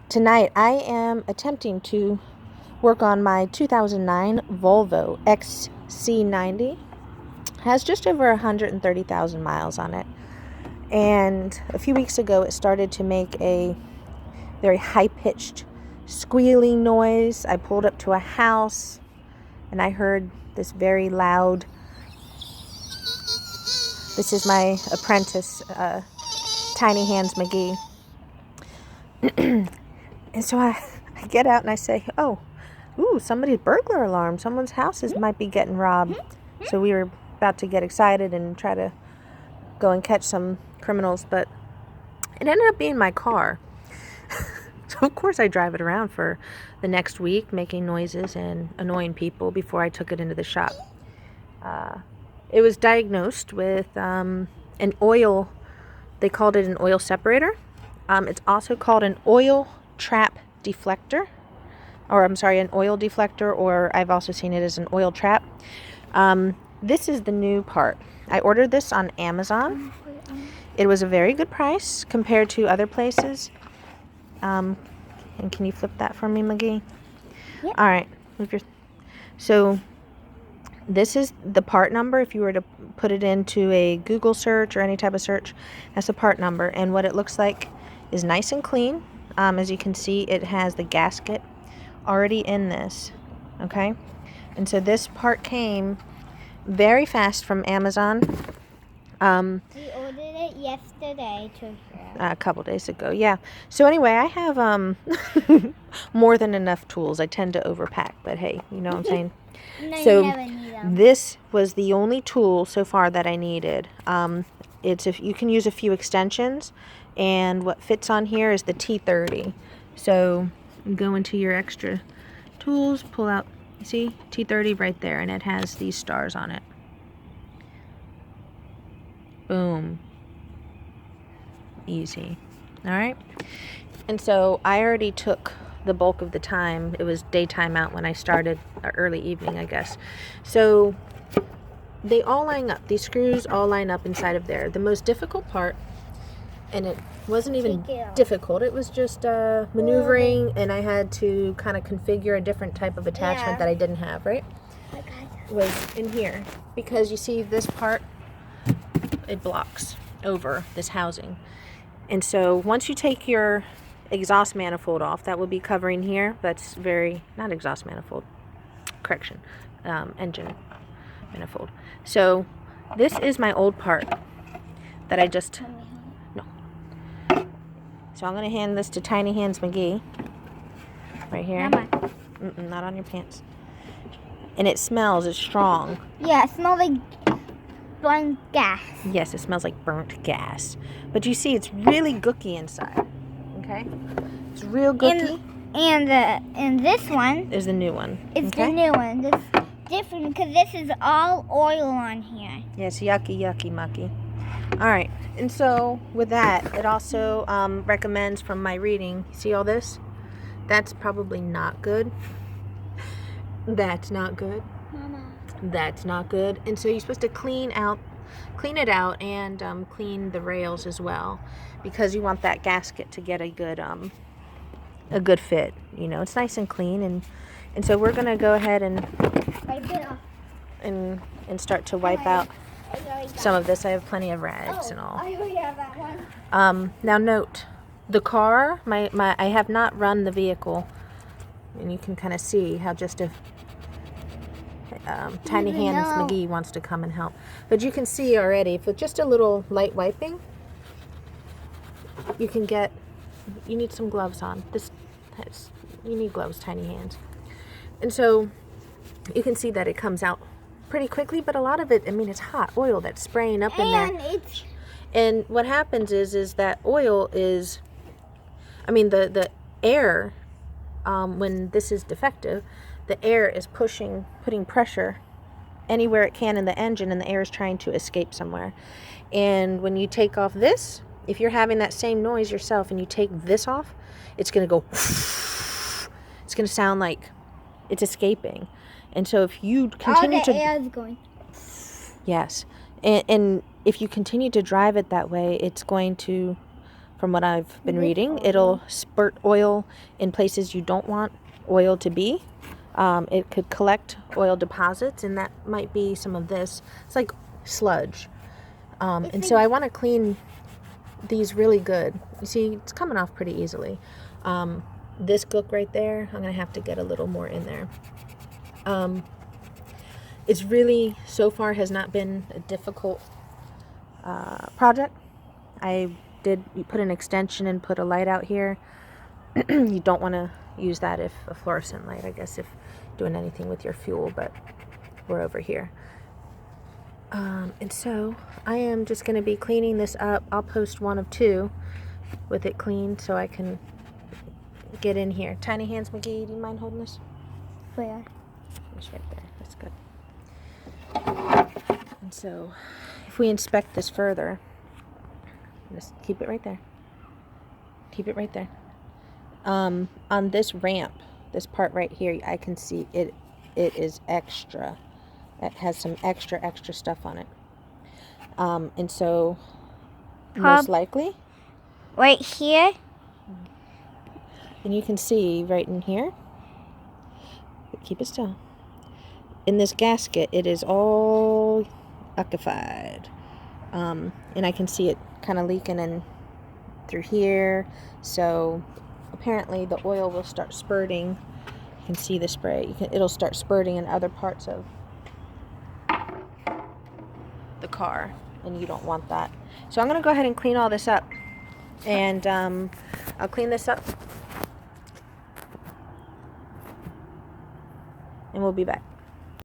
Tonight I am attempting to work on my 2009 Volvo XC90. It has just over 130,000 miles on it. And a few weeks ago it started to make a very high-pitched squealing noise. I pulled up to a house and I heard this very loud, this is my apprentice, Tiny Hands McGee. And so I get out and I say, somebody's burglar alarm. Someone's houses might be getting robbed. So we were about to get excited and try to go and catch some criminals, but it ended up being my car. So of course I drive it around for the next week, making noises and annoying people before I took it into the shop. It was diagnosed with an oil, they called it an oil separator. It's also called an oil trap deflector, an oil deflector, or I've also seen it as an oil trap. This is the new part. I ordered this on Amazon. It was a very good price compared to other places. And can you flip that for me, McGee? Yep. All right. So this is the part number. If you were to put it into a Google search or any type of search, that's the part number. And what it looks like is nice and clean. As you can see, it has the gasket already in this. Okay. And so this part came very fast from Amazon. We ordered it yesterday to here. A couple days ago, yeah. So anyway, I have more than enough tools. I tend to overpack, but hey, you know what I'm saying? No, so you never need them. This was the only tool so far that I needed. You can use a few extensions, and what fits on here is the T30. So you go into your extra tools, pull out, you see, T30 right there, and it has these stars on it. Boom. Easy. All right. And so I already took the bulk of the time. It was daytime out when I started, or early evening, I guess. So they all line up. These screws all line up inside of there. The most difficult part, and it wasn't even difficult, it was just maneuvering, and I had to kind of configure a different type of attachment that I didn't have, right? Was in here. Because you see this part, it blocks over this housing. And so once you take your exhaust manifold off, that will be covering here. That's not exhaust manifold, correction, engine manifold. So this is my old part that I just, no. So I'm going to hand this to Tiny Hands McGee, right here. Not on your pants. And it smells, it's strong. Yeah, it smells like burnt gas. Yes, it smells like burnt gas. But you see, it's really gooky inside. Okay? It's real gooky. And this one is the new one. It's the new one. This different because this is all oil on here. Yes, yucky, mucky. All right. And so with that, it also recommends from my reading, see all this? That's probably not good. That's not good. Mama. That's not good. And so you're supposed to clean it out and clean the rails as well, because you want that gasket to get a good fit. You know, it's nice and clean, and so we're gonna go ahead and start to wipe out some of this. I have plenty of rags and all. I already have that one. Now note, the car, I have not run the vehicle, and you can kind of see how just if Tiny Hands McGee wants to come and help. But you can see already, with just a little light wiping, you need some gloves on. You need gloves, Tiny Hands. And so you can see that it comes out pretty quickly, but a lot of it, it's hot oil that's spraying up in there. And what happens is that oil is, the air, when this is defective, the air is putting pressure anywhere it can in the engine, and the air is trying to escape somewhere. And when you take off this, if you're having that same noise yourself and you take this off, it's going to go, it's going to sound like it's escaping. And so if you continue the air is going. Yes. And if you continue to drive it that way, it's going to from what I've been reading. It'll spurt oil in places you don't want oil to be. It could collect oil deposits, and that might be some of this. It's like sludge. And so I want to clean these really good. You see, it's coming off pretty easily. This gook right there, I'm going to have to get a little more in there. It's really, so far, has not been a difficult project. I did put an extension and put a light out here. You don't want to use that if a fluorescent light, I guess, if doing anything with your fuel, but we're over here. And so I am just going to be cleaning this up. I'll post one of two with it clean so I can get in here. Tiny hands, McGee, do you mind holding this? Where? It's right there. That's good. And so if we inspect this further, just keep it right there. Keep it right there. On this ramp, this part right here, I can see it is extra. It has some extra stuff on it. And so most likely right here, and you can see right in here, keep it still, in this gasket, it is all uckified. And I can see it kind of leaking in through here. So apparently the oil will start spurting. You can see the spray. It'll start spurting in other parts of the car, and you don't want that. So I'm going to go ahead and clean all this up, and I'll clean this up and we'll be back.